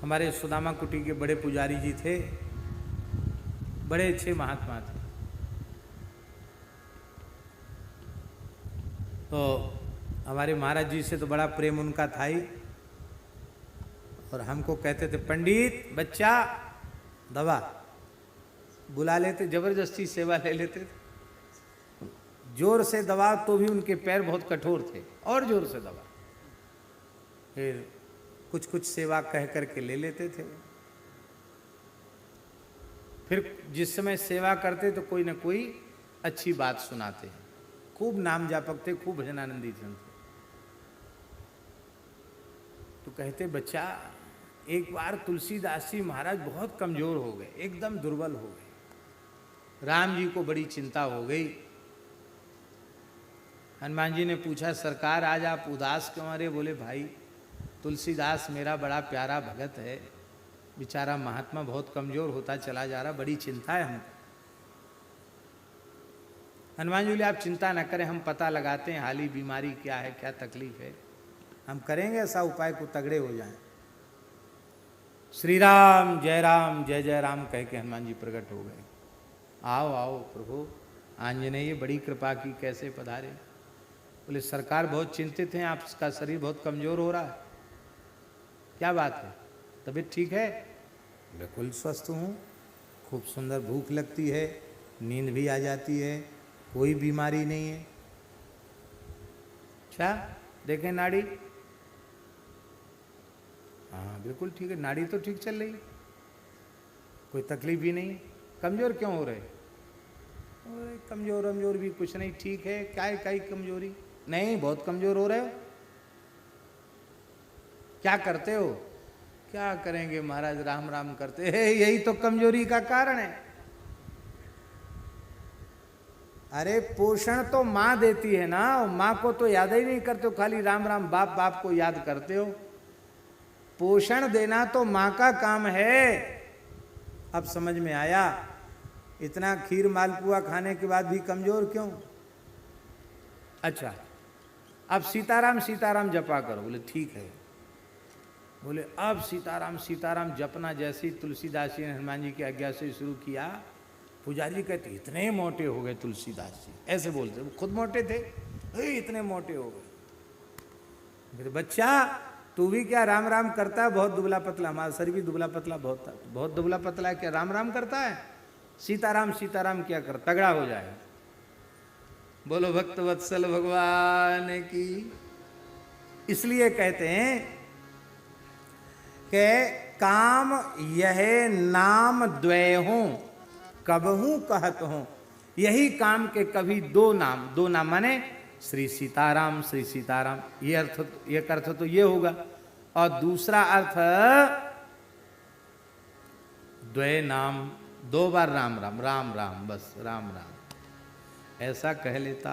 हमारे सुदामा कुटी के बड़े पुजारी जी थे, बड़े अच्छे महात्मा थे। तो हमारे महाराज जी से तो बड़ा प्रेम उनका था ही, और हमको कहते थे पंडित बच्चा दवा, बुला लेते, जबरदस्ती सेवा ले लेते थे। जोर से दवा तो भी उनके पैर बहुत कठोर थे, और जोर से दवा, फिर कुछ कुछ सेवा कह करके ले लेते थे। फिर जिस समय सेवा करते तो कोई ना कोई अच्छी बात सुनाते। खूब नाम जापक थे, खूब भजनानंदी थे। तो कहते बच्चा, एक बार तुलसीदास जी महाराज बहुत कमजोर हो गए, एकदम दुर्बल हो गए। राम जी को बड़ी चिंता हो गई। हनुमान जी ने पूछा सरकार आज आप उदास क्यों आ रहे? बोले भाई तुलसीदास मेरा बड़ा प्यारा भगत है, बेचारा महात्मा बहुत कमजोर होता चला जा रहा, बड़ी चिंता है हमको। हनुमान जी बोले आप चिंता न करें, हम पता लगाते हैं हाली बीमारी क्या है, क्या तकलीफ है, हम करेंगे ऐसा उपाय को तगड़े हो जाएं। श्री राम जय जय राम कह के हनुमान जी प्रकट हो गए। आओ आओ प्रभु, आंजनेय बड़ी कृपा की, कैसे पधारे? बोले सरकार बहुत चिंतित हैं, आपका शरीर बहुत कमजोर हो रहा है, क्या बात है, तबीयत ठीक है? बिल्कुल स्वस्थ हूँ, खूब सुंदर भूख लगती है, नींद भी आ जाती है, कोई बीमारी नहीं है। अच्छा देखें नाड़ी, हाँ बिल्कुल ठीक है, नाड़ी तो ठीक चल रही, कोई तकलीफ भी नहीं। कमजोर क्यों हो रहे? कमजोर अमजोर भी कुछ नहीं, ठीक है, क्या है क्या कमजोरी? नहीं बहुत कमजोर हो रहे हो। क्या करते हो? क्या करेंगे महाराज, राम राम करते हैं, यही तो कमजोरी का कारण है। अरे पोषण तो माँ देती है ना, माँ को तो याद ही नहीं करते हो, खाली राम राम बाप बाप को याद करते हो। पोषण देना तो माँ का काम है। अब समझ में आया, इतना खीर मालपुआ खाने के बाद भी कमजोर क्यों? अच्छा अब सीताराम सीताराम जपा करो। बोले ठीक है। बोले अब सीताराम सीताराम जपना जैसे ही तुलसीदास जी ने हनुमान जी की आज्ञा से शुरू किया, पुजारी जी कहते इतने मोटे हो गए तुलसीदास जी, ऐसे बोलते, वो खुद मोटे थे, इतने मोटे हो गए। फिर बच्चा तू भी क्या राम राम करता है? बहुत दुबला पतला, हमारा शरीर भी दुबला पतला बहुत था, बहुत दुबला पतला है, क्या राम राम करता है? सीताराम सीताराम क्या कर, तगड़ा हो जाए। बोलो भक्त वत्सल भगवान की। इसलिए कहते हैं कि काम यह नाम द्वय हों कबहू कहत हों, यही काम के कभी दो नाम माने श्री सीताराम श्री सीताराम, ये अर्थ, एक अर्थ तो ये होगा, और दूसरा अर्थ द्वय नाम, दो बार राम राम राम राम, बस राम राम ऐसा कह लेता।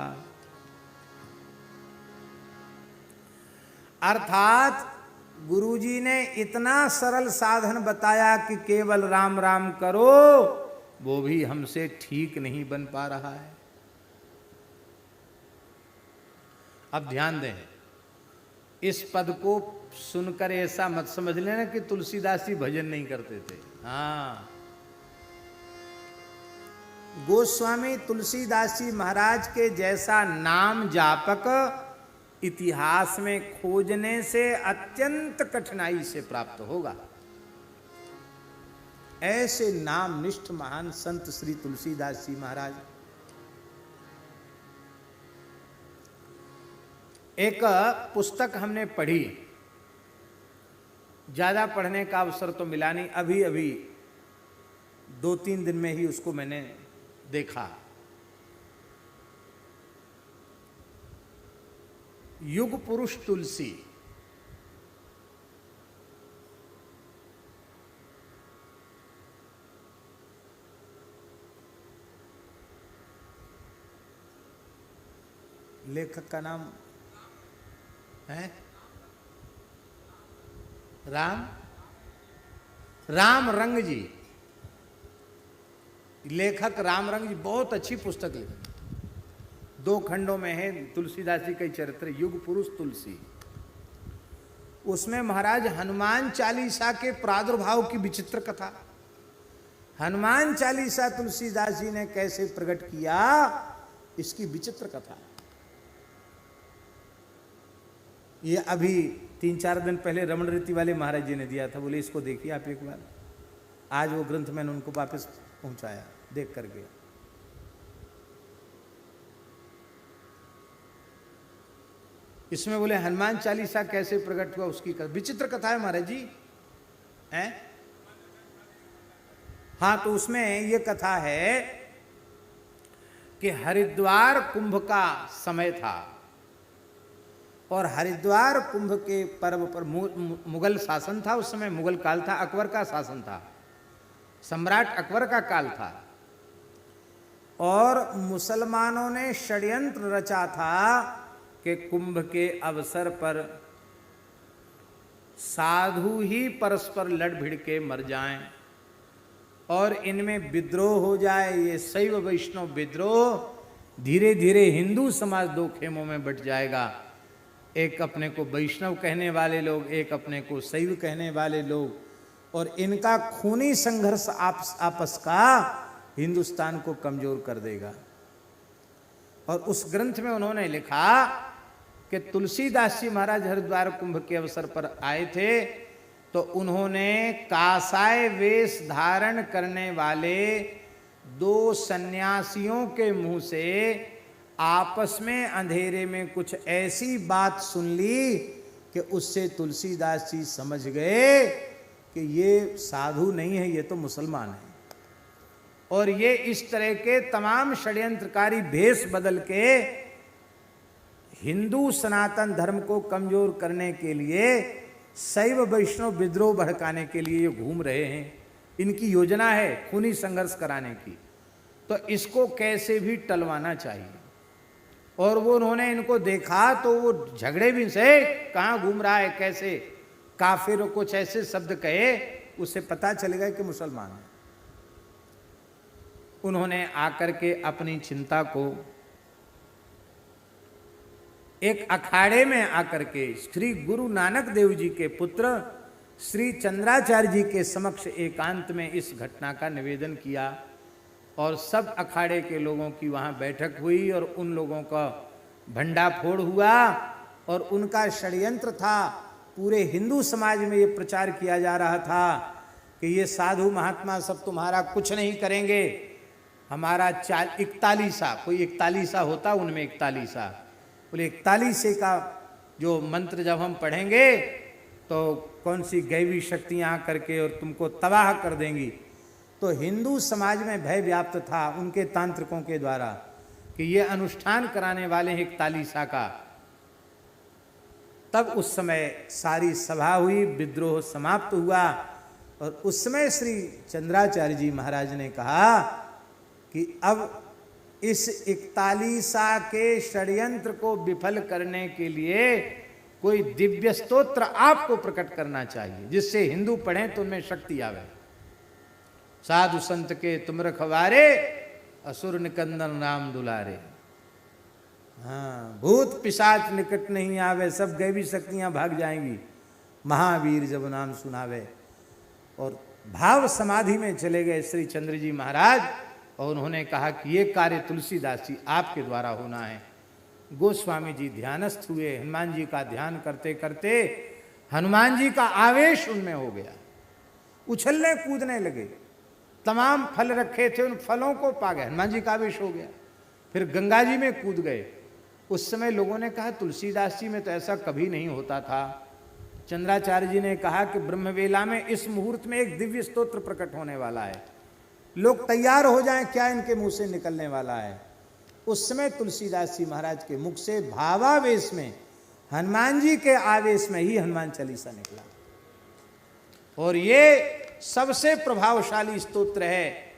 अर्थात गुरुजी ने इतना सरल साधन बताया कि केवल राम राम करो, वो भी हमसे ठीक नहीं बन पा रहा है। अब ध्यान दें, इस पद को सुनकर ऐसा मत समझ लेना कि तुलसीदास जी भजन नहीं करते थे। हाँ, गोस्वामी तुलसीदास जी महाराज के जैसा नाम जापक इतिहास में खोजने से अत्यंत कठिनाई से प्राप्त होगा। ऐसे नाम निष्ठ महान संत श्री तुलसीदास जी महाराज। एक पुस्तक हमने पढ़ी, ज्यादा पढ़ने का अवसर तो मिला नहीं, अभी अभी 2-3 दिन में ही उसको मैंने देखा। युग पुरुष तुलसी, लेखक का नाम है राम रंग जी, लेखक राम रंग जी, बहुत अच्छी पुस्तक लिखी, 2 खंडों में है तुलसीदास जी का चरित्र, युग पुरुष तुलसी। उसमें महाराज हनुमान चालीसा के प्रादुर्भाव की विचित्र कथा, हनुमान चालीसा तुलसीदास जी ने कैसे प्रकट किया, इसकी विचित्र कथा। ये अभी 3-4 दिन पहले रमण रीति वाले महाराज जी ने दिया था, बोले इसको देखिए आप एक बार। आज वो ग्रंथ मैंने उनको वापस पहुंचाया देख करके। इसमें बोले हनुमान चालीसा कैसे प्रकट हुआ, उसकी विचित्र कथा है महाराज जी हैं। हाँ, तो उसमें ये कथा है कि हरिद्वार कुंभ का समय था और हरिद्वार कुंभ के पर्व पर मुगल शासन था। उस समय मुगल काल था, अकबर का शासन था, सम्राट अकबर का काल था। और मुसलमानों ने षड्यंत्र रचा था कि कुंभ के अवसर पर साधु ही परस्पर लड़ भिड़ के मर जाएं और इनमें विद्रोह हो जाए। ये शैव वैष्णव विद्रोह धीरे धीरे हिंदू समाज 2 खेमों में बट जाएगा, एक अपने को वैष्णव कहने वाले लोग, एक अपने को शैव कहने वाले लोग, और इनका खूनी संघर्ष आपस का हिंदुस्तान को कमजोर कर देगा। और उस ग्रंथ में उन्होंने लिखा कि तुलसीदास जी महाराज हरिद्वार कुंभ के अवसर पर आए थे, तो उन्होंने कासाय वेश धारण करने वाले 2 सन्यासियों के मुंह से आपस में अंधेरे में कुछ ऐसी बात सुन ली कि उससे तुलसीदास जी समझ गए कि ये साधु नहीं है, ये तो मुसलमान है। और ये इस तरह के तमाम षड्यंत्रकारी भेष बदल के हिंदू सनातन धर्म को कमजोर करने के लिए, शैव वैष्णव विद्रोह भड़काने के लिए ये घूम रहे हैं। इनकी योजना है खूनी संघर्ष कराने की, तो इसको कैसे भी टलवाना चाहिए। और वो उन्होंने इनको देखा तो वो झगड़े भी से कहाँ घूम रहा है, कैसे काफिर, कुछ ऐसे शब्द कहे, उससे पता चलेगा कि मुसलमान है। उन्होंने आकर के अपनी चिंता को एक अखाड़े में आकर के श्री गुरु नानक देव जी के पुत्र श्री चंद्राचार्य जी के समक्ष एकांत में इस घटना का निवेदन किया। और सब अखाड़े के लोगों की वहाँ बैठक हुई और उन लोगों का भंडाफोड़ हुआ। और उनका षड्यंत्र था, पूरे हिंदू समाज में ये प्रचार किया जा रहा था कि ये साधु महात्मा सब तुम्हारा कुछ नहीं करेंगे, हमारा 41 कोई 41 होता, उनमें 41 बोले 41 का जो मंत्र जब हम पढ़ेंगे तो कौन सी दैवी शक्तियाँ आकर के और तुमको तबाह कर देंगी। तो हिंदू समाज में भय व्याप्त था उनके तांत्रिकों के द्वारा कि ये अनुष्ठान कराने वाले हैं 41 का। तब उस समय सारी सभा हुई, विद्रोह समाप्त हुआ। और उस समय श्री चंद्राचार्य जी महाराज ने कहा कि अब इस 41 के षड्यंत्र को विफल करने के लिए कोई दिव्य स्तोत्र आपको प्रकट करना चाहिए, जिससे हिंदू पढ़ें तो उनमें शक्ति आवे। साधु संत के तुम रखवारे, असुर निकंदन राम दुलारे। हाँ, भूत पिशाच निकट नहीं आवे, सब दैवी शक्तियां भाग जाएंगी, महावीर जब नाम सुनावे। और भाव समाधि में चले गए श्री चंद्र जी महाराज, और उन्होंने कहा कि ये कार्य तुलसीदास जी आपके द्वारा होना है। गोस्वामी जी ध्यानस्थ हुए, हनुमान जी का ध्यान करते करते हनुमान जी का आवेश उनमें हो गया, उछलने कूदने लगे, तमाम फल रखे थे उन फलों को पा गए, हनुमान जी का आवेश हो गया। फिर गंगा जी में कूद गए। उस समय लोगों ने कहा तुलसीदास जी में तो ऐसा कभी नहीं होता था। चंद्राचार्य जी ने कहा कि ब्रह्मवेला में इस मुहूर्त में एक दिव्य स्तोत्र प्रकट होने वाला है, लोग तैयार हो जाएं, क्या इनके मुंह से निकलने वाला है। उस समय तुलसीदास जी महाराज के मुख से भावावेश में, हनुमान जी के आवेश में ही हनुमान चालीसा निकला। और ये सबसे प्रभावशाली स्तोत्र है,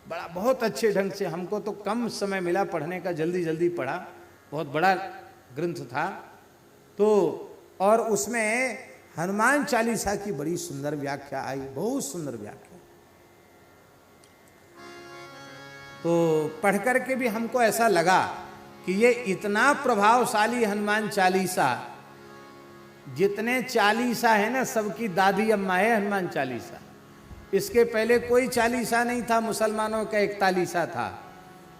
बड़ा बहुत अच्छे ढंग से, हमको तो कम समय मिला पढ़ने का, जल्दी जल्दी पढ़ा, बहुत बड़ा ग्रंथ था। तो और उसमें हनुमान चालीसा की बड़ी सुंदर व्याख्या आई, बहुत सुंदर व्याख्या। तो पढ़ करके भी हमको ऐसा लगा कि ये इतना प्रभावशाली हनुमान चालीसा जितने चालीसा है ना, सबकी दादी अम्मा है हनुमान चालीसा। इसके पहले कोई चालीसा नहीं था, मुसलमानों का इकतालीसा था।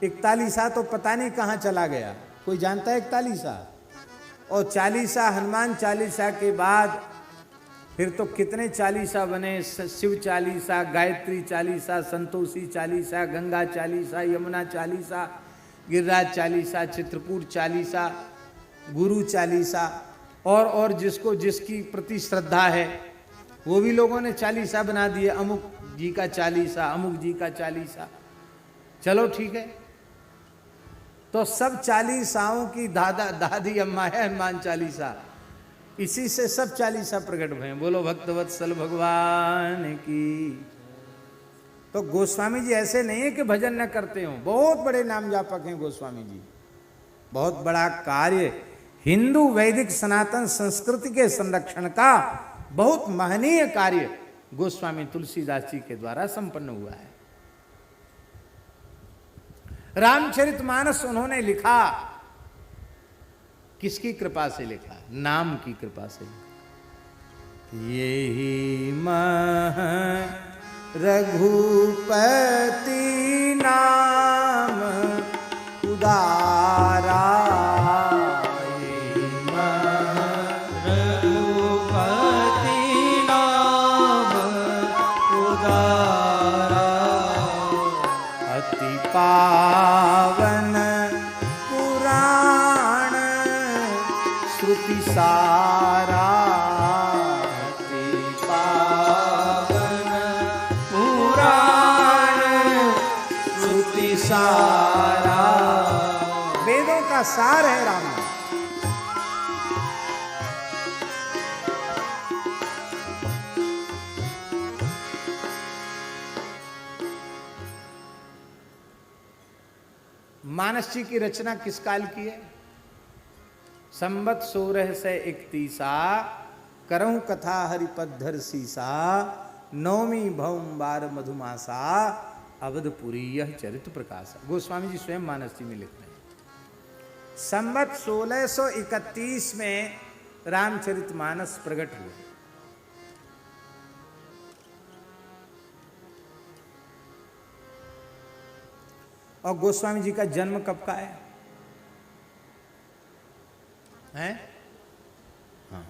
इकतालीसा तो पता नहीं कहाँ चला गया, कोई जानता है इकतालीसा? और चालीसा, हनुमान चालीसा के बाद फिर तो कितने चालीसा बने, शिव चालीसा, गायत्री चालीसा, संतोषी चालीसा, गंगा चालीसा, यमुना चालीसा, गिरिराज चालीसा, चित्रकूट चालीसा, गुरु चालीसा, और जिसको जिसकी प्रति श्रद्धा है वो भी लोगों ने चालीसा बना दिए। अमुक जी का चालीसा, अमुक जी का चालीसा। चलो ठीक है, तो सब चालीसाओं की दादी अम्मा है हनुमान चालीसा। इसी से सब चालीसा प्रकट हुए। बोलो भक्तवत्सल भगवान की। तो गोस्वामी जी ऐसे नहीं है कि भजन न करते हो, बहुत बड़े नाम जापक हैं गोस्वामी जी। बहुत बड़ा कार्य हिंदू वैदिक सनातन संस्कृति के संरक्षण का बहुत महनीय कार्य गोस्वामी तुलसीदास जी के द्वारा संपन्न हुआ है। रामचरितमानस उन्होंने लिखा, किसकी कृपा से लिखा? नाम की कृपा से। यही मह रघुपति नाम उदारा, यही मह रघुपति नाम उदारा, अति पावन पुराण श्रुति सारा, अति पावन पुराण श्रुति सारा। वेदों का सार है रामायण। मानस जी की रचना किस काल की है? संवत 1631 करहूं कथा हरिपद्धर सीसा, नौमी भौम बार मधुमासा, अवधपुरी यह चरित प्रकाशा। गोस्वामी जी स्वयं मानस जी में लिख रहे हैं। संवत 1631 में रामचरितमानस प्रकट हुए। और गोस्वामी जी का जन्म कब का है? हैं? हाँ,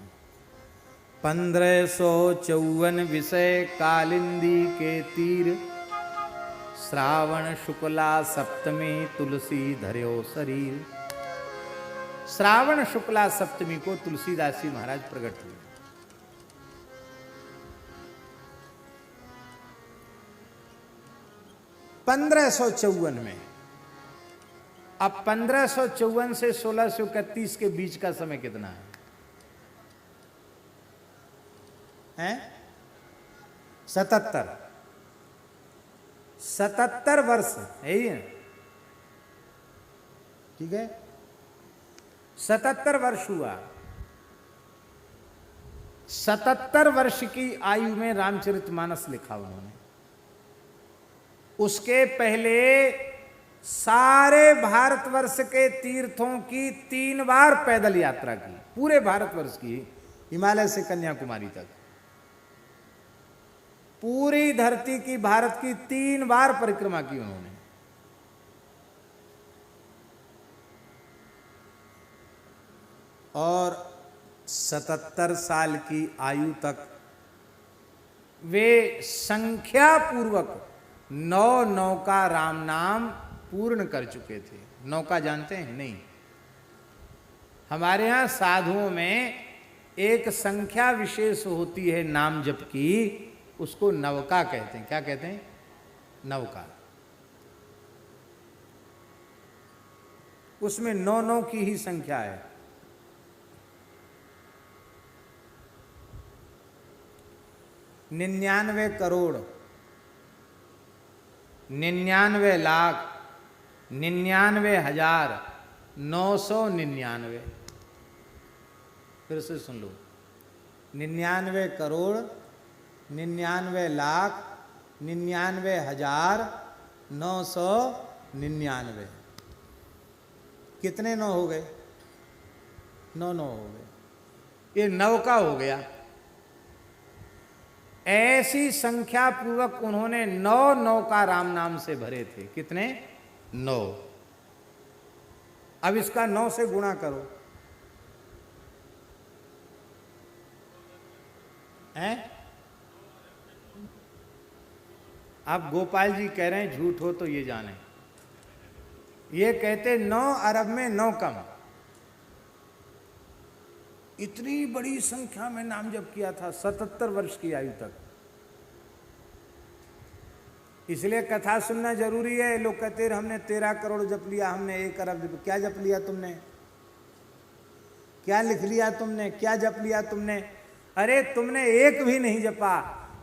1554 विषय कालिंदी के तीर, श्रावण शुक्ला सप्तमी तुलसी धर्यो शरीर। श्रावण शुक्ला सप्तमी को तुलसीदास जी महाराज प्रकट हुए। (1554) में। अब 1554 से 1631 के बीच का समय कितना है? हैं? 77 वर्ष है ही है, ठीक है। 77 वर्ष हुआ। 77 वर्ष की आयु में रामचरितमानस लिखा उन्होंने। उसके पहले सारे भारतवर्ष के तीर्थों की 3 बार पैदल यात्रा की, पूरे भारतवर्ष की, हिमालय से कन्याकुमारी तक पूरी धरती की, भारत की 3 बार परिक्रमा की उन्होंने। और 77 साल की आयु तक वे संख्या पूर्वक 9 नौका राम नाम पूर्ण कर चुके थे। नौका जानते हैं? नहीं। हमारे यहां साधुओं में एक संख्या विशेष होती है नाम जप की, उसको नवका कहते हैं। क्या कहते हैं? नवका। उसमें 9 की ही संख्या है। निन्यानवे करोड़, 99,99,999। फिर से सुन लो, 99 करोड़ 99,99,999। कितने 9 हो गए? 9 हो गए। ये 9 का हो गया। ऐसी संख्या पूर्वक उन्होंने 9 का राम नाम से भरे थे। कितने? 9। अब इसका 9 से गुणा करो, हैं? आप गोपाल जी कह रहे हैं झूठ हो तो ये जाने, ये कहते 9 अरब में 9 कम। इतनी बड़ी संख्या में नाम जप किया था 77 वर्ष की आयु तक। इसलिए कथा सुनना जरूरी है। लोग कहते हैं हमने 13 करोड़ जप लिया, हमने 1 अरब जप। क्या जप लिया तुमने? क्या लिख लिया तुमने? क्या जप लिया तुमने? अरे तुमने एक भी नहीं जपा,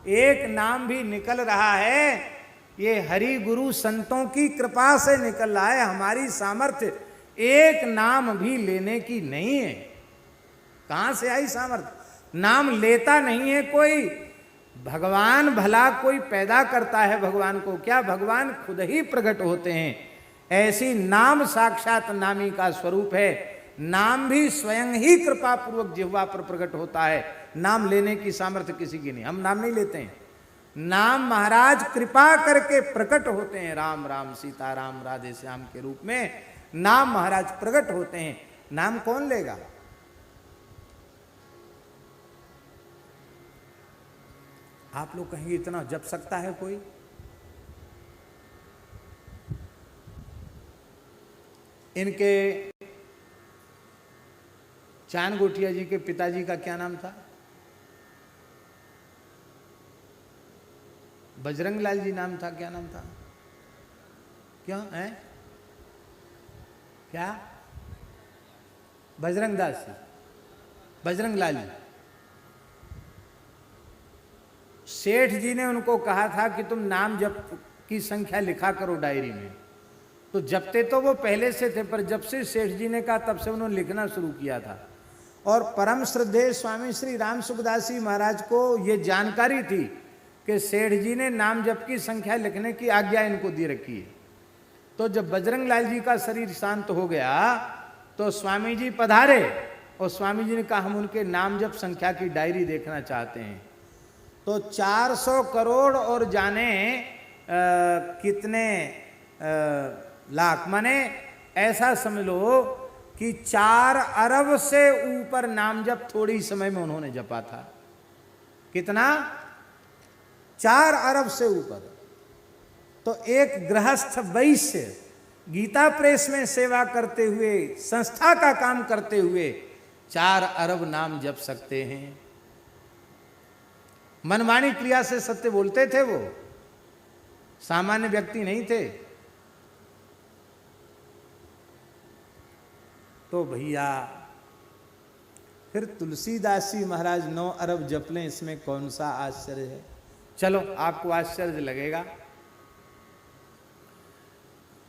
एक नाम भी निकल रहा है। ये हरि गुरु संतों की कृपा से निकल रहा है। हमारी सामर्थ्य एक नाम भी लेने की नहीं है। कहां से आई सामर्थ्य? नाम लेता नहीं है कोई, भगवान भला कोई पैदा करता है भगवान को क्या? भगवान खुद ही प्रकट होते हैं। ऐसी नाम साक्षात नामी का स्वरूप है। नाम भी स्वयं ही कृपा पूर्वक जिह्वा पर प्रकट होता है। नाम लेने की सामर्थ्य किसी की नहीं। हम नाम नहीं लेते हैं, नाम महाराज कृपा करके प्रकट होते हैं। राम राम सीताराम राधे श्याम के रूप में नाम महाराज प्रकट होते हैं। नाम कौन लेगा? आप लोग कहेंगे इतना जप सकता है कोई? इनके चांद गोटिया जी के पिताजी का क्या नाम था? बजरंग लाल जी नाम था। क्या नाम था? क्यों है? क्या? बजरंग दास जी, बजरंग लाल जी। सेठ जी ने उनको कहा था कि तुम नाम जप की संख्या लिखा करो डायरी में। तो जपते तो वो पहले से थे, पर जब से सेठ जी ने कहा तब से उन्होंने लिखना शुरू किया था। और परम श्रद्धेय स्वामी श्री राम सुखदास जी महाराज को ये जानकारी थी कि सेठ जी ने नाम जप की संख्या लिखने की आज्ञा इनको दे रखी है। तो जब बजरंग लाल जी का शरीर शांत हो गया तो स्वामी जी पधारे और स्वामी जी ने कहा हम उनके नाम जप संख्या की डायरी देखना चाहते हैं। तो 400 करोड़ और जाने कितने लाख, माने ऐसा समझ लो कि 4 अरब से ऊपर नाम जप थोड़ी समय में उन्होंने जपा था। कितना? 4 अरब से ऊपर। तो एक गृहस्थ वैश्य गीता प्रेस में सेवा करते हुए, संस्था का काम करते हुए 4 अरब नाम जप सकते हैं। मनमानी क्रिया से सत्य बोलते थे वो, सामान्य व्यक्ति नहीं थे। तो भैया फिर तुलसीदास जी महाराज 9 अरब जप लें, इसमें कौन सा आश्चर्य है? चलो आपको आश्चर्य लगेगा।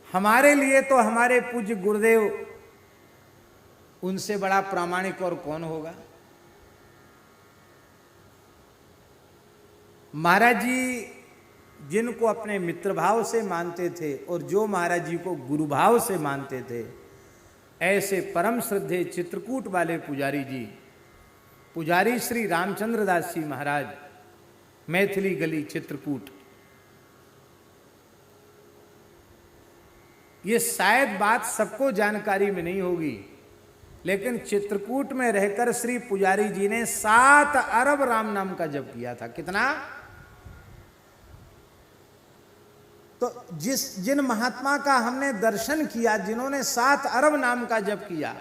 हमारे लिए तो हमारे पूज्य गुरुदेव, उनसे बड़ा प्रामाणिक और कौन होगा? महाराज जी जिनको अपने मित्र भाव से मानते थे और जो महाराज जी को गुरु भाव से मानते थे, ऐसे परम श्रद्धेय चित्रकूट वाले पुजारी जी, पुजारी श्री रामचंद्र दास जी महाराज, मैथिली गली चित्रकूट। ये शायद बात सबको जानकारी में नहीं होगी, लेकिन चित्रकूट में रहकर श्री पुजारी जी ने 7 अरब राम नाम का जप किया था। कितना? तो जिन महात्मा का हमने दर्शन किया, जिन्होंने 7 अरब नाम का जप किया,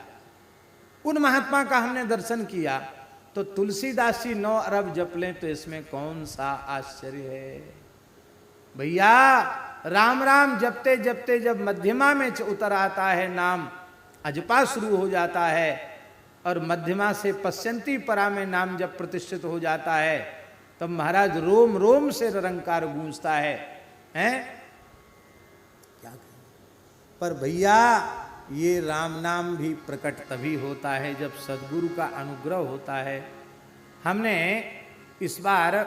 उन महात्मा का हमने दर्शन किया, तो तुलसीदास जी 9 अरब जप लें तो इसमें कौन सा आश्चर्य है? भैया राम राम जपते जपते जब मध्यमा में उतर आता है नाम, अजपा शुरू हो जाता है और मध्यमा से पश्यंती परा में नाम जब प्रतिष्ठित हो जाता है, तब महाराज रोम रोम से रंकार गूंजता है, हैं? क्या कहें? पर भैया ये राम नाम भी प्रकट तभी होता है जब सदगुरु का अनुग्रह होता है। हमने इस बार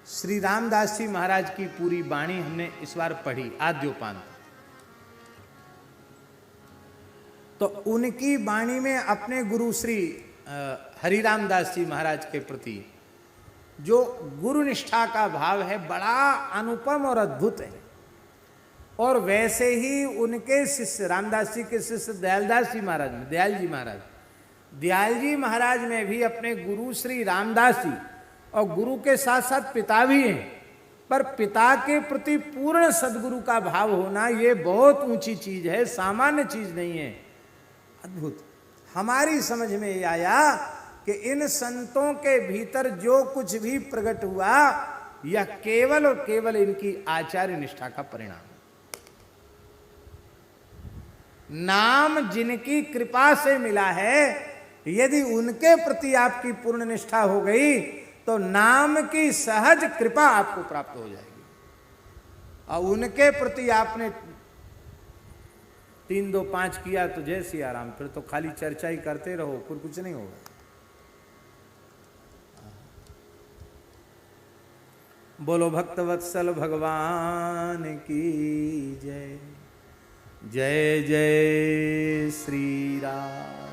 श्री रामदास जी महाराज की पूरी वाणी हमने इस बार पढ़ी, आद्योपांत। तो उनकी वाणी में अपने गुरु श्री हरिराम दास जी महाराज के प्रति जो गुरु निष्ठा का भाव है बड़ा अनुपम और अद्भुत है। और वैसे ही उनके शिष्य रामदास जी के शिष्य दयालदास जी महाराज में दयाल जी महाराज में भी अपने गुरु श्री रामदास जी और गुरु के साथ साथ पिता भी हैं, पर पिता के प्रति पूर्ण सद्गुरु का भाव होना ये बहुत ऊंची चीज है, सामान्य चीज नहीं है, अद्भुत। हमारी समझ में ये आया कि इन संतों के भीतर जो कुछ भी प्रकट हुआ यह केवल और केवल इनकी आचार्य निष्ठा का परिणाम। नाम जिनकी कृपा से मिला है, यदि उनके प्रति आपकी पूर्ण निष्ठा हो गई तो नाम की सहज कृपा आपको प्राप्त हो जाएगी। और उनके प्रति आपने 3 2 5 किया तो जय सिया राम, फिर तो खाली चर्चा ही करते रहो, फिर कुछ नहीं होगा। बोलो भक्तवत्सल भगवान की जय। जय जय श्री राधे।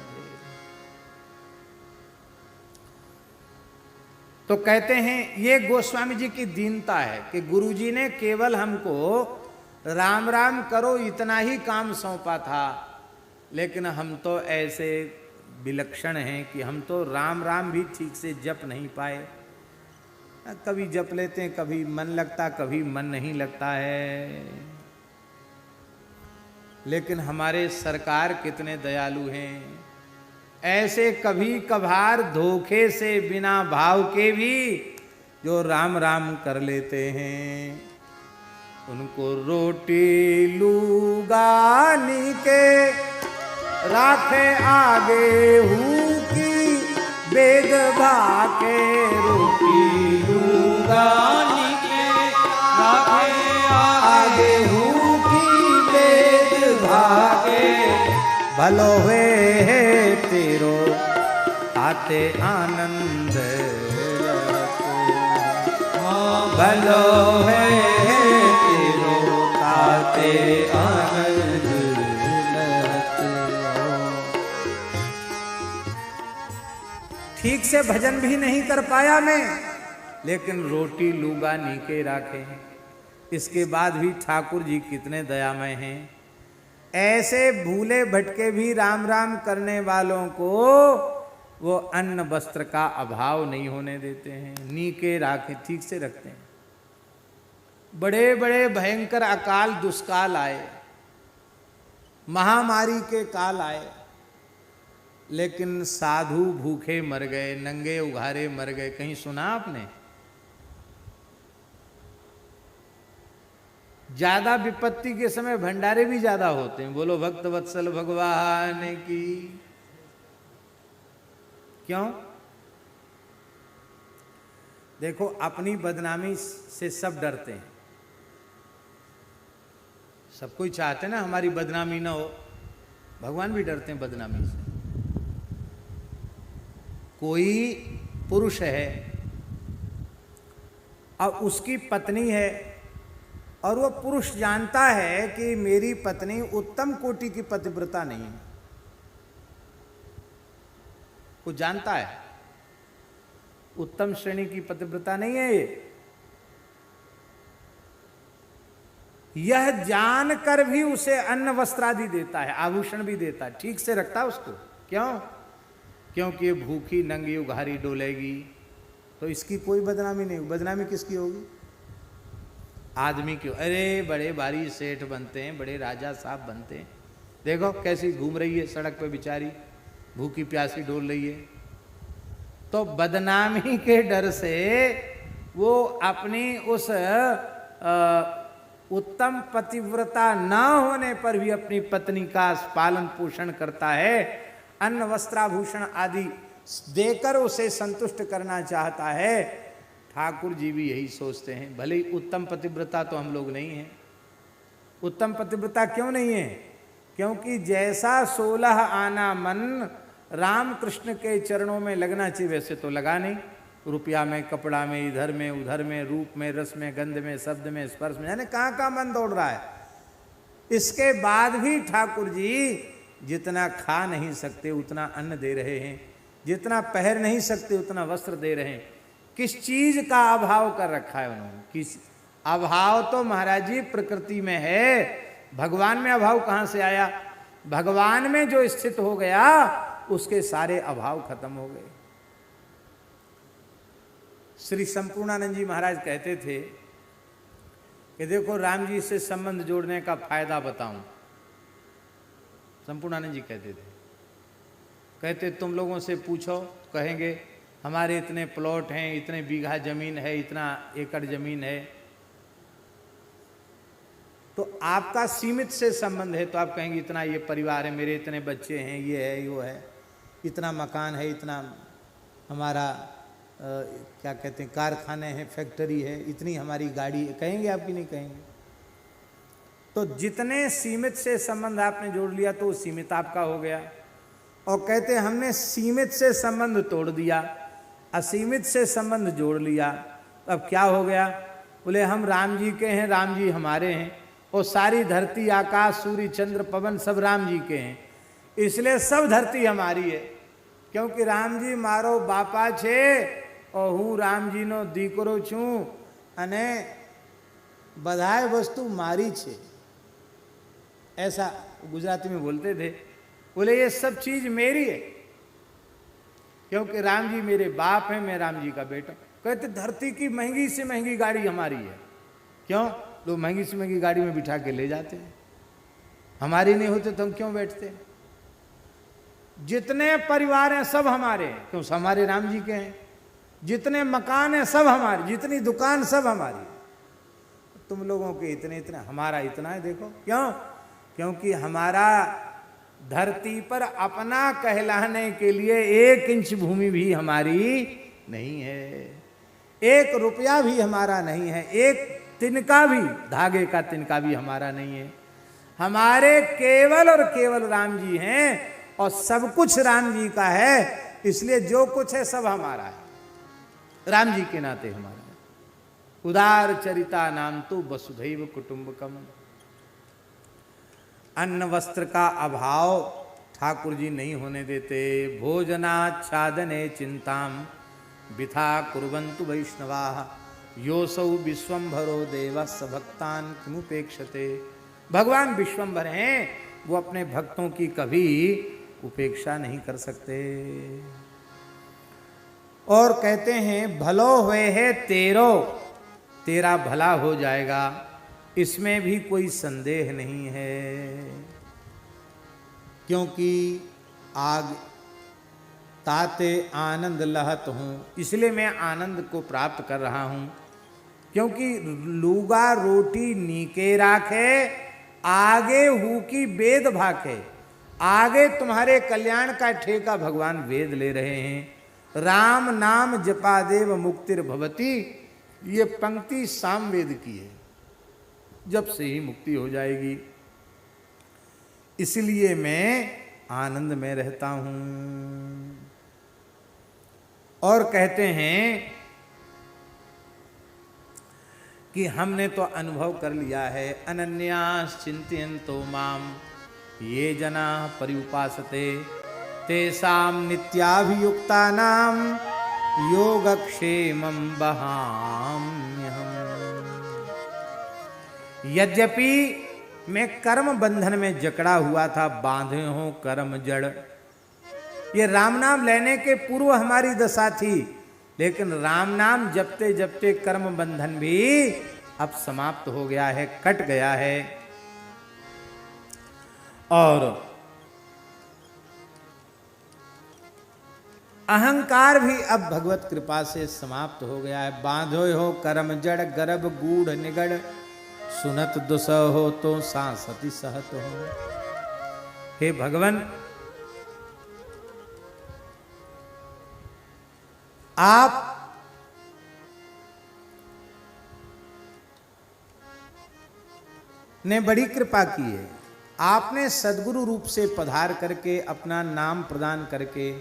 तो कहते हैं ये गोस्वामी जी की दीनता है कि गुरुजी ने केवल हमको राम राम करो इतना ही काम सौंपा था, लेकिन हम तो ऐसे विलक्षण हैं कि हम तो राम राम भी ठीक से जप नहीं पाए। कभी जप लेते हैं, कभी मन लगता, कभी मन नहीं लगता है। लेकिन हमारे सरकार कितने दयालु हैं, ऐसे कभी कभार धोखे से बिना भाव के भी जो राम राम कर लेते हैं, उनको रोटी लुगानी के राखे आगे हूँ की वेद भाके। रोटी लुगानी के राखे आगे हूँ भागे। भलो हुए तेरो आते आनंद, भलो हुए तेरो आते आनंद। ठीक से भजन भी नहीं कर पाया मैं, लेकिन रोटी लूगा नीके राखे। इसके बाद भी ठाकुर जी कितने दयामय हैं, ऐसे भूले भटके भी राम राम करने वालों को वो अन्न वस्त्र का अभाव नहीं होने देते हैं, नीके राखे ठीक से रखते हैं। बड़े बड़े भयंकर अकाल दुष्काल आए, महामारी के काल आए, लेकिन साधु भूखे मर गए, नंगे उघारे मर गए। कहीं सुना आपने? ज्यादा विपत्ति के समय भंडारे भी ज्यादा होते हैं। बोलो भक्त वत्सल भगवान की। क्यों? देखो अपनी बदनामी से सब डरते हैं, सब कोई चाहते हैं ना हमारी बदनामी ना हो। भगवान भी डरते हैं बदनामी से। कोई पुरुष है और उसकी पत्नी है, और वो पुरुष जानता है कि मेरी पत्नी उत्तम कोटि की पतिव्रता नहीं है, वो जानता है उत्तम श्रेणी की पतिव्रता नहीं है ये। यह जानकर भी उसे अन्न वस्त्र आदि देता है, आभूषण भी देता है, ठीक से रखता है उसको। क्यों? क्योंकि ये भूखी नंगी उघारी डोलेगी तो इसकी कोई बदनामी नहीं होगी। बदनामी किसकी होगी? आदमी क्यों? अरे बड़े भारी सेठ बनते हैं, बड़े राजा साहब बनते हैं, देखो कैसी घूम रही है सड़क पे बेचारी, भूखी प्यासी डोल रही है। तो बदनामी के डर से वो अपनी उस उत्तम पतिव्रता न होने पर भी अपनी पत्नी का पालन पोषण करता है, अन्न वस्त्राभूषण आदि देकर उसे संतुष्ट करना चाहता है। ठाकुर जी भी यही सोचते हैं। भले ही उत्तम पतिव्रता तो हम लोग नहीं हैं। उत्तम पतिव्रता क्यों नहीं है? क्योंकि जैसा 16 आना मन राम कृष्ण के चरणों में लगना चाहिए वैसे तो लगा नहीं। रुपया में, कपड़ा में, इधर में, उधर में, रूप में, रस में, गंध में, शब्द में, स्पर्श में, यानी कहाँ कहाँ मन दौड़ रहा है। इसके बाद भी ठाकुर जी जितना खा नहीं सकते उतना अन्न दे रहे हैं, जितना पहन नहीं सकते उतना वस्त्र दे रहे हैं। किस चीज का अभाव कर रखा है उन्होंने? किस अभाव तो महाराज जी प्रकृति में है, भगवान में अभाव कहां से आया? भगवान में जो स्थित हो गया उसके सारे अभाव खत्म हो गए। श्री संपूर्णानंद जी महाराज कहते थे कि देखो राम जी से संबंध जोड़ने का फायदा बताऊं। संपूर्णानंद जी कहते तुम लोगों से पूछो, कहेंगे हमारे इतने प्लॉट हैं, इतने बीघा जमीन है, इतना एकड़ जमीन है, तो आपका सीमित से संबंध है तो आप कहेंगे इतना ये परिवार है, मेरे इतने बच्चे हैं, ये है, वो है, इतना मकान है, इतना हमारा क्या कहते हैं कारखाने हैं, फैक्ट्री है, इतनी हमारी गाड़ी है, कहेंगे आप कि नहीं कहेंगे? तो जितने सीमित से संबंध आपने जोड़ लिया तो वो सीमित आपका हो गया। और कहते हमने सीमित से संबंध तोड़ दिया, असीमित से संबंध जोड़ लिया, तो अब क्या हो गया? बोले हम राम जी के हैं, राम जी हमारे हैं, और सारी धरती आकाश सूर्य चंद्र पवन सब राम जी के हैं, इसलिए सब धरती हमारी है। क्योंकि राम जी मारो बापा छे और हूँ राम जी नो दीकरो छूं अने बधाए वस्तु मारी छे, ऐसा गुजराती में बोलते थे। बोले ये सब चीज मेरी है, क्योंकि राम जी मेरे बाप हैं, मैं राम जी का बेटा। कहते धरती की महंगी से महंगी गाड़ी हमारी है। क्यों? लोग महंगी से महंगी गाड़ी में बिठा के ले जाते हैं, हमारी नहीं होते तो हम क्यों बैठते? जितने परिवार हैं सब हमारे हैं, क्यों? हमारे राम जी के हैं। जितने मकान हैं सब हमारे, जितनी दुकान सब हमारी। तुम लोगों के इतने इतने, हमारा इतना है। देखो क्यों? क्योंकि हमारा धरती पर अपना कहलाने के लिए 1 इंच भूमि भी हमारी नहीं है, 1 रुपया भी हमारा नहीं है, 1 तिनका भी, धागे का तिनका भी हमारा नहीं है। हमारे केवल और केवल राम जी हैं, और सब कुछ राम जी का है, इसलिए जो कुछ है सब हमारा है, राम जी के नाते हमारा है। उदार चरिता नाम तो वसुधैव कुटुंबकम। अन्न वस्त्र का अभाव ठाकुर जी नहीं होने देते। भोजनाच्छादने चिंताम विथा कुर्वन्तु वैष्णवाः योसौ विश्वम्भरो देवः स भक्तान् किमुपेक्षते। भगवान विश्वम्भर हैं, वो अपने भक्तों की कभी उपेक्षा नहीं कर सकते। और कहते हैं भलो हुए है तेरो, तेरा भला हो जाएगा, इसमें भी कोई संदेह नहीं है। क्योंकि आग ताते आनंद लहत हूँ, इसलिए मैं आनंद को प्राप्त कर रहा हूँ। क्योंकि लूगा रोटी नीके राखे, आगे हु की वेद भाखे। आगे तुम्हारे कल्याण का ठेका भगवान वेद ले रहे हैं। राम नाम जपा देव मुक्तिर भवती, ये पंक्ति सामवेद की है, जब से ही मुक्ति हो जाएगी। इसलिए मैं आनंद में रहता हूं। और कहते हैं कि हमने तो अनुभव कर लिया है, अनन्यास चिंतयन्तो माम ये जना पर्युपासते तेषां नित्याभियुक्तानां योगक्षेमं वहाम्यहम्। यद्यपि मैं कर्म बंधन में जकड़ा हुआ था, बांधे हो कर्म जड़, ये राम नाम लेने के पूर्व हमारी दशा थी, लेकिन राम नाम जपते जपते कर्म बंधन भी अब समाप्त हो गया है, कट गया है। और अहंकार भी अब भगवत कृपा से समाप्त हो गया है। बांधो हो कर्म जड़, गर्भ गूढ़ निगड़, सुनत दुसह हो तो सांसति सहत हो। हे भगवान, आप ने बड़ी कृपा की है। आपने सद्गुरु रूप से पधार करके अपना नाम प्रदान करके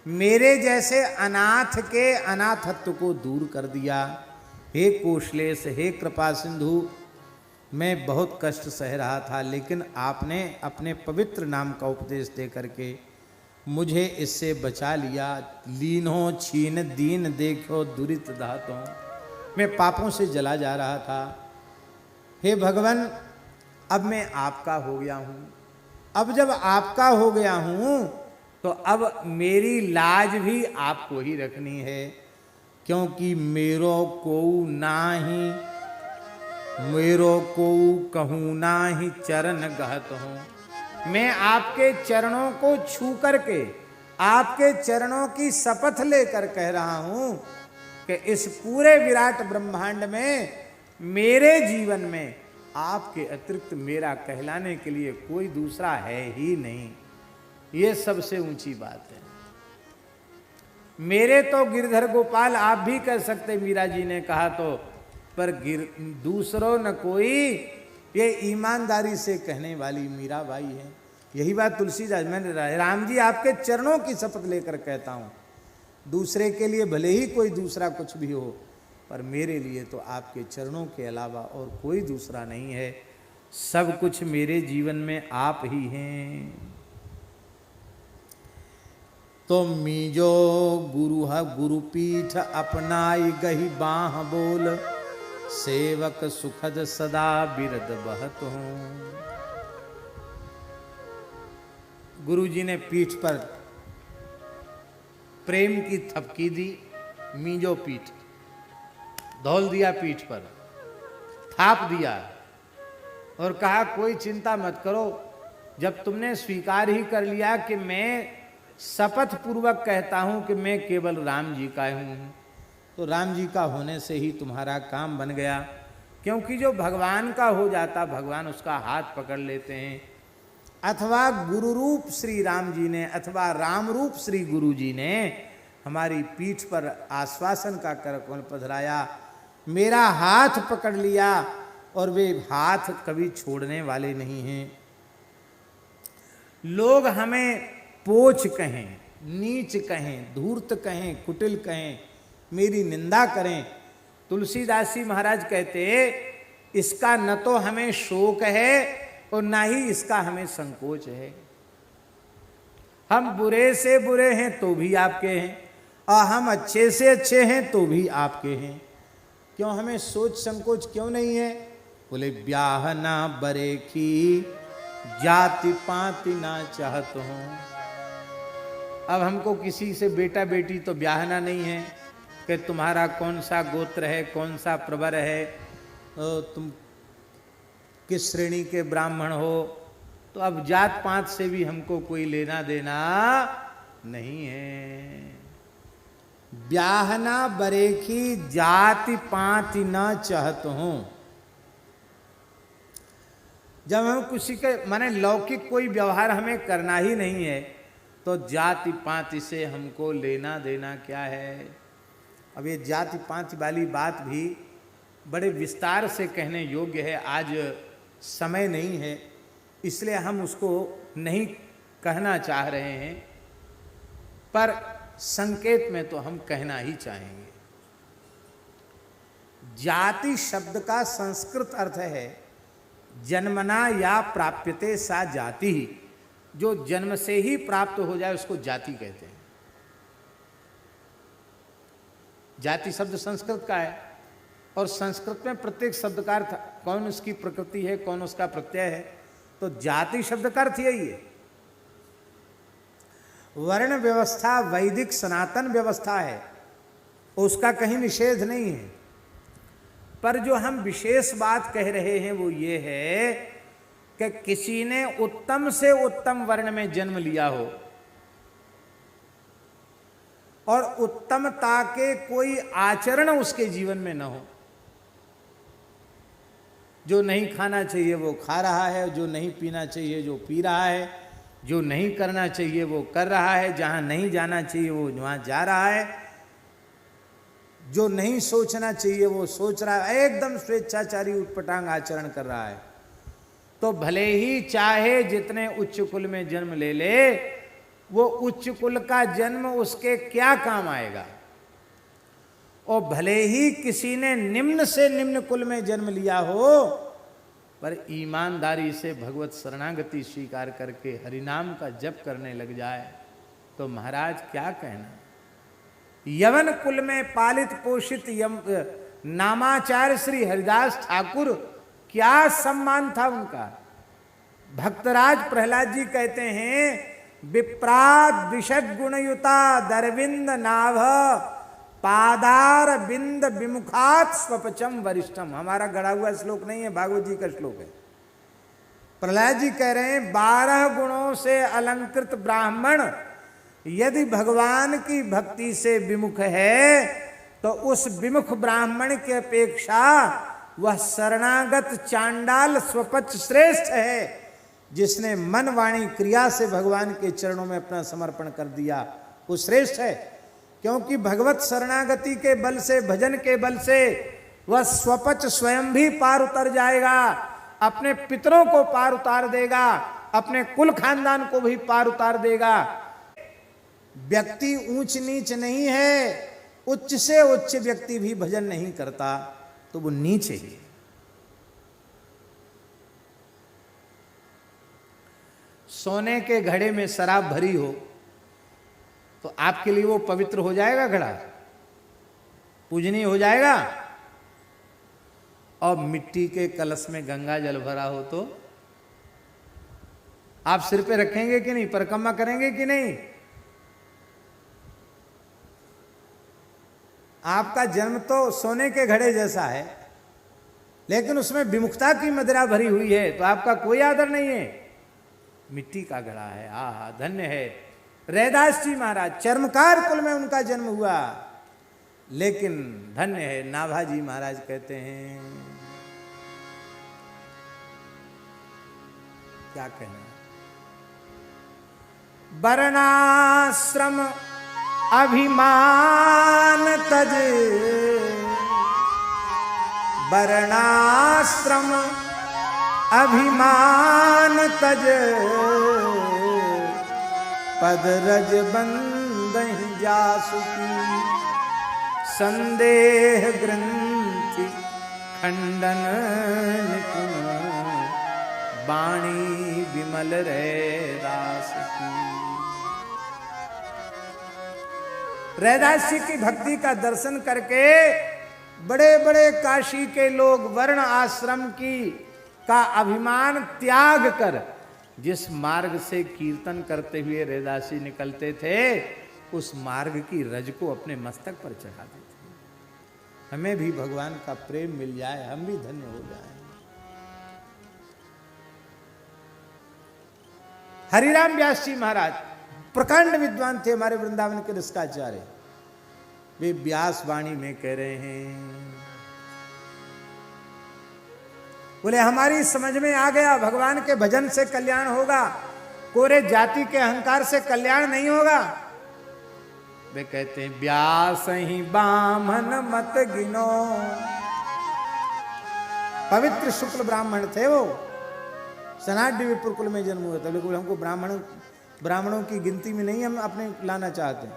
मेरे जैसे अनाथ के अनाथत्व को दूर कर दिया। हे कोशलेश, हे कृपा सिंधु, मैं बहुत कष्ट सह रहा था, लेकिन आपने अपने पवित्र नाम का उपदेश दे करके मुझे इससे बचा लिया। लीनो छीन दीन देखो दुरित दातो, मैं पापों से जला जा रहा था। हे भगवान, अब मैं आपका हो गया हूँ। अब जब आपका हो गया हूँ तो अब मेरी लाज भी आपको ही रखनी है, क्योंकि मेरो को नाही, मेरो को कहूँ नाही चरण गहत हूँ। मैं आपके चरणों को छू करके, आपके चरणों की शपथ लेकर कह रहा हूँ कि इस पूरे विराट ब्रह्मांड में, मेरे जीवन में आपके अतिरिक्त मेरा कहलाने के लिए कोई दूसरा है ही नहीं। ये सबसे ऊंची बात है। मेरे तो गिरधर गोपाल आप भी कह सकते, मीरा जी ने कहा तो, पर दूसरों न कोई, ये ईमानदारी से कहने वाली मीरा बाई है। यही बात तुलसीदास, मैंने राम जी आपके चरणों की शपथ लेकर कहता हूँ, दूसरे के लिए भले ही कोई दूसरा कुछ भी हो, पर मेरे लिए तो आपके चरणों के अलावा और कोई दूसरा नहीं है। सब कुछ मेरे जीवन में आप ही हैं। तो मीजो गुरुपीठ अपनाई गही बाह बोल, सेवक सुखद सदा बिरद बहत हूँ। गुरु जी ने पीठ पर प्रेम की थपकी दी, मीजो पीठ, धौल दिया पीठ पर, थाप दिया और कहा कोई चिंता मत करो, जब तुमने स्वीकार ही कर लिया कि मैं शपथ पूर्वक कहता हूं कि मैं केवल राम जी का हूं, तो राम जी का होने से ही तुम्हारा काम बन गया। क्योंकि जो भगवान का हो जाता, भगवान उसका हाथ पकड़ लेते हैं। अथवा गुरु रूप श्री राम जी ने, अथवा राम रूप श्री गुरु जी ने हमारी पीठ पर आश्वासन का करकमल पधराया, मेरा हाथ पकड़ लिया, और वे हाथ कभी छोड़ने वाले नहीं हैं। लोग हमें पोच कहें, नीच कहें, धूर्त कहें, कुटिल कहें, मेरी निंदा करें, तुलसीदास जी महाराज कहते इसका न तो हमें शोक है और ना ही इसका हमें संकोच है। हम बुरे से बुरे हैं तो भी आपके हैं, और हम अच्छे से अच्छे हैं तो भी आपके हैं। क्यों हमें सोच संकोच क्यों नहीं है? बोले ब्याह ना बरे की जाति पाति ना चाहत हूं। अब हमको किसी से बेटा बेटी तो ब्याहना नहीं है कि तुम्हारा कौन सा गोत्र है, कौन सा प्रवर है, तुम किस श्रेणी के ब्राह्मण हो, तो अब जात पात से भी हमको कोई लेना देना नहीं है। ब्याहना बरेखी जाति पाति न चाहत हूं। जब हम किसी के माने लौकिक कोई व्यवहार हमें करना ही नहीं है, तो जाति पाति से हमको लेना देना क्या है? अब ये जाति पाति वाली बात भी बड़े विस्तार से कहने योग्य है, आज समय नहीं है, इसलिए हम उसको नहीं कहना चाह रहे हैं, पर संकेत में तो हम कहना ही चाहेंगे। जाति शब्द का संस्कृत अर्थ है जन्मना या प्राप्यते सा जाति ही। जो जन्म से ही प्राप्त हो जाए उसको जाति कहते हैं। जाति शब्द संस्कृत का है, और संस्कृत में प्रत्येक शब्द का अर्थ, कौन उसकी प्रकृति है, कौन उसका प्रत्यय है, तो जाति शब्द का अर्थ यही है। वर्ण व्यवस्था वैदिक सनातन व्यवस्था है, उसका कहीं निषेध नहीं है, पर जो हम विशेष बात कह रहे हैं वो ये है कि किसी ने उत्तम से उत्तम वर्ण में जन्म लिया हो और उत्तमता के कोई आचरण उसके जीवन में न हो। जो नहीं खाना चाहिए वो खा रहा है, जो नहीं पीना चाहिए जो पी रहा है, जो नहीं करना चाहिए वो कर रहा है, जहां नहीं जाना चाहिए वो वहां जा रहा है, जो नहीं सोचना चाहिए वो सोच रहा है, एकदम स्वेच्छाचारी उटपटांग आचरण कर रहा है। तो भले ही चाहे जितने उच्च कुल में जन्म ले ले, वो उच्च कुल का जन्म उसके क्या काम आएगा। और भले ही किसी ने निम्न से निम्न कुल में जन्म लिया हो, पर ईमानदारी से भगवत शरणागति स्वीकार करके हरिनाम का जप करने लग जाए तो महाराज क्या कहना। यवन कुल में पालित पोषित नामाचार्य श्री हरिदास ठाकुर, क्या सम्मान था उनका। भक्तराज प्रहलाद जी कहते हैं, विप्राद विशद गुणयुता दरविंद नाभ पादार बिंद विमुखात स्वपचम वरिष्ठम। हमारा गढ़ा हुआ श्लोक नहीं है, भागवत जी का श्लोक है। प्रहलाद जी कह रहे हैं 12 गुणों से अलंकृत ब्राह्मण यदि भगवान की भक्ति से विमुख है तो उस विमुख ब्राह्मण की अपेक्षा वह शरणागत चांडाल स्वपच श्रेष्ठ है, जिसने मन वाणी क्रिया से भगवान के चरणों में अपना समर्पण कर दिया, वो श्रेष्ठ है। क्योंकि भगवत शरणागति के बल से, भजन के बल से वह स्वपच स्वयं भी पार उतर जाएगा, अपने पितरों को पार उतार देगा, अपने कुल खानदान को भी पार उतार देगा। व्यक्ति ऊंच नीच नहीं है, उच्च से उच्च व्यक्ति भी भजन नहीं करता तो वो नीच है। सोने के घड़े में शराब भरी हो तो आपके लिए वो पवित्र हो जाएगा घड़ा, पूजनीय हो जाएगा। और मिट्टी के कलश में गंगा जल भरा हो तो आप सिर पे रखेंगे कि नहीं, परिक्रमा करेंगे कि नहीं। आपका जन्म तो सोने के घड़े जैसा है, लेकिन उसमें विमुखता की मदिरा भरी हुई है तो आपका कोई आदर नहीं है। मिट्टी का घड़ा है, आहा धन्य है। रैदास जी महाराज चर्मकार कुल में उनका जन्म हुआ, लेकिन धन्य है। नाभाजी महाराज कहते हैं, क्या कहना, वर्णाश्रम अभिमान तज, वर्णाश्रम अभिमान तज, पद रज बंदहि जासुकी, संदेह ग्रंथि खंडन निपुण, वाणी विमल रैदास की। रैदास जी की भक्ति का दर्शन करके बड़े बड़े काशी के लोग वर्ण आश्रम की का अभिमान त्याग कर जिस मार्ग से कीर्तन करते हुए रैदास जी निकलते थे, उस मार्ग की रज को अपने मस्तक पर चढ़ाते थे। हमें भी भगवान का प्रेम मिल जाए, हम भी धन्य हो जाएं। हरिराम व्यास जी महाराज प्रकांड विद्वान थे, हमारे वृंदावन के रसिकाचार्य। वे व्यास वाणी में कह रहे हैं, बोले हमारी समझ में आ गया, भगवान के भजन से कल्याण होगा, कोरे जाति के अहंकार से कल्याण नहीं होगा। वे कहते हैं, व्यास ही बामन मत गिनो। पवित्र शुक्ल ब्राह्मण थे वो, सनाड्य विप्र कुल में जन्म हुआ था, लेकिन हमको ब्राह्मणों की गिनती में नहीं हम अपने लाना चाहते हैं।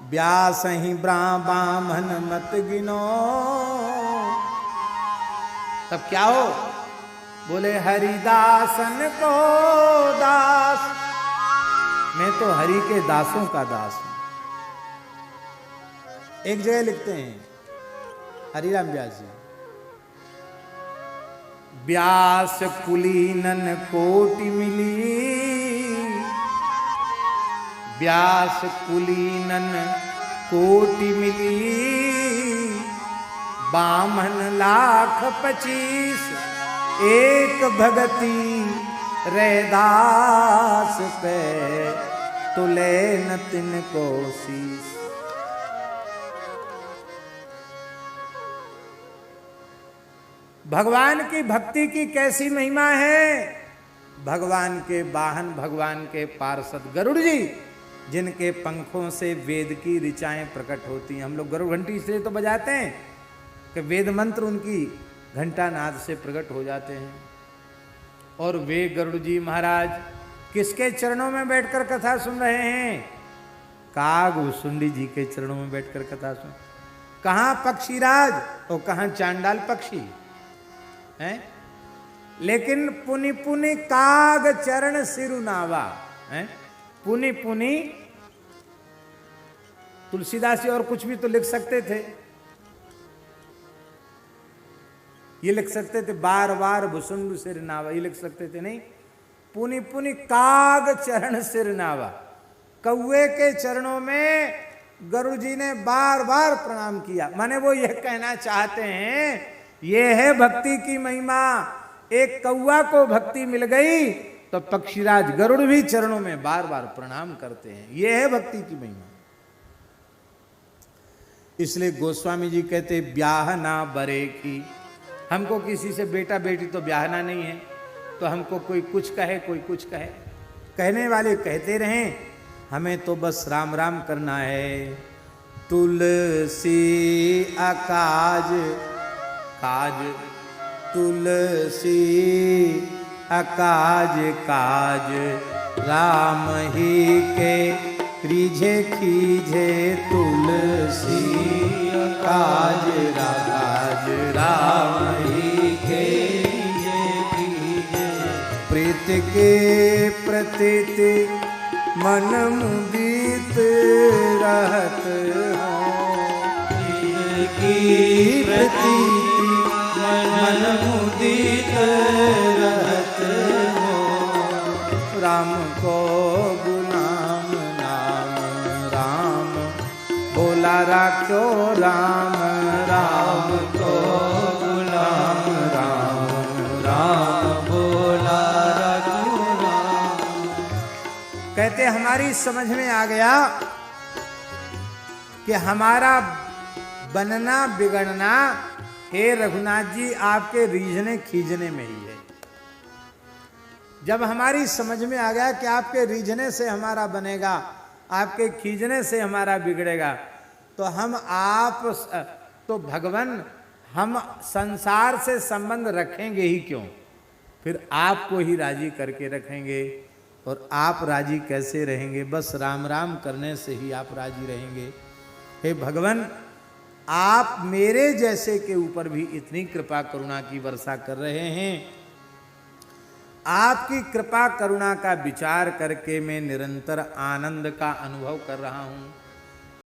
व्यास ही ब्राह्मण मत गिनो, तब क्या हो, बोले हरिदासन को दास, मैं तो हरि के दासों का दास हूं। एक जगह लिखते हैं हरिराम व्यास जी, व्यास कुलीनन कोटि मिली, व्यास कुलीनन कोटि मिली, बामन लाख 25 एक भगति, रैदास पे तुले न तिनको शीस। भगवान की भक्ति की कैसी महिमा है। भगवान के वाहन, भगवान के पार्षद गरुड़ जी, जिनके पंखों से वेद की ऋचाएं प्रकट होती हैं। हम लोग गरुड़ घंटी इसलिए तो बजाते हैं कि वेद मंत्र उनकी घंटा नाद से प्रकट हो जाते हैं। और वे गरुड़ जी महाराज किसके चरणों में बैठकर कथा सुन रहे हैं? कागभूषुंडी जी के चरणों में बैठकर कथा सुन। कहाँ पक्षीराज और कहाँ चांडाल पक्षी हैं? लेकिन पुनि पुनि काग चरण सिरुनावा है, पुनि पुनि। तुलसीदास जी और कुछ भी तो लिख सकते थे, ये लिख सकते थे बार बार भुसुंड सिर नावा, ये लिख सकते थे नहीं। पुनि पुनि काग चरण सिर नावा, कौवे के चरणों में गरुड़ जी ने बार बार प्रणाम किया। माने वो यह कहना चाहते हैं, ये है भक्ति की महिमा। एक कौवा को भक्ति मिल गई तो पक्षीराज गरुड़ भी चरणों में बार बार प्रणाम करते हैं, ये है भक्ति की महिमा। इसलिए गोस्वामी जी कहते ब्याह ना बरे की, हमको किसी से बेटा बेटी तो ब्याहना नहीं है, तो हमको कोई कुछ कहे कोई कुछ कहे, कहने वाले कहते रहें, हमें तो बस राम राम करना है। तुलसी अकाज काज, तुलसी अकाज काज, राम ही के रिझे खीझे, तुलसी काज राज, राम ही के प्रीत के प्रतीति मन मुदित रहत हो, की प्रतीति मन मुदित रहत हो, राम को गुलाम नाम राम, बोला राखो राम राम को गुलाम राम राम, बोला राखो राम। कहते हमारी समझ में आ गया कि हमारा बनना बिगड़ना हे रघुनाथ जी आपके रीझने खींचने में ही है। जब हमारी समझ में आ गया कि आपके रीझने से हमारा बनेगा, आपके खींचने से हमारा बिगड़ेगा, तो हम आप तो भगवान हम संसार से संबंध रखेंगे ही क्यों, फिर आपको ही राजी करके रखेंगे। और आप राजी कैसे रहेंगे, बस राम राम करने से ही आप राजी रहेंगे। हे भगवान, आप मेरे जैसे के ऊपर भी इतनी कृपा करुणा की वर्षा कर रहे हैं, आपकी कृपा करुणा का विचार करके मैं निरंतर आनंद का अनुभव कर रहा हूं।